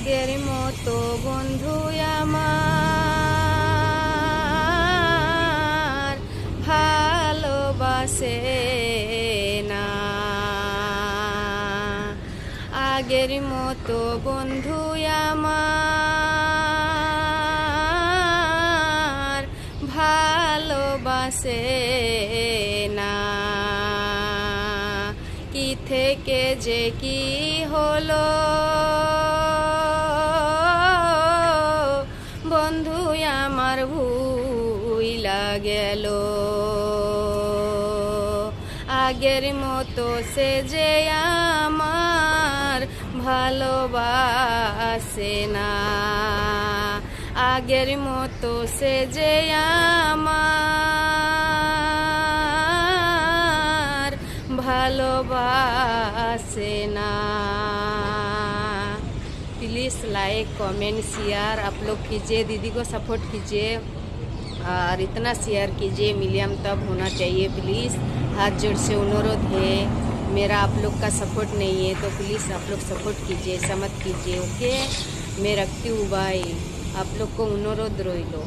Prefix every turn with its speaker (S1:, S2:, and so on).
S1: আগের মতো বন্ধু আমার ভালোবাসে না। আগের মতো বন্ধু আমার ভালোবাসে না। কি থেকে যে কি হলো বন্ধু আমার ভুইলা গেল। আগের মতো সে যে আমার ভালোবাসে না। আগের মতো সে যে আমার ভালোবাসে না। प्लीज़ लाइक कमेंट शेयर आप लोग कीजिए, दीदी को सपोर्ट कीजिए और इतना शेयर कीजिए मिलियन तब होना चाहिए। प्लीज़ हाथ जोड़ से अनुरोध है, मेरा आप लोग का सपोर्ट नहीं है तो प्लीज़ आप लोग सपोर्ट कीजिए, ऐसा मत कीजिए। ओके, मैं रखती हूँ, बाय। आप लोग को अनुरोध रोइलो।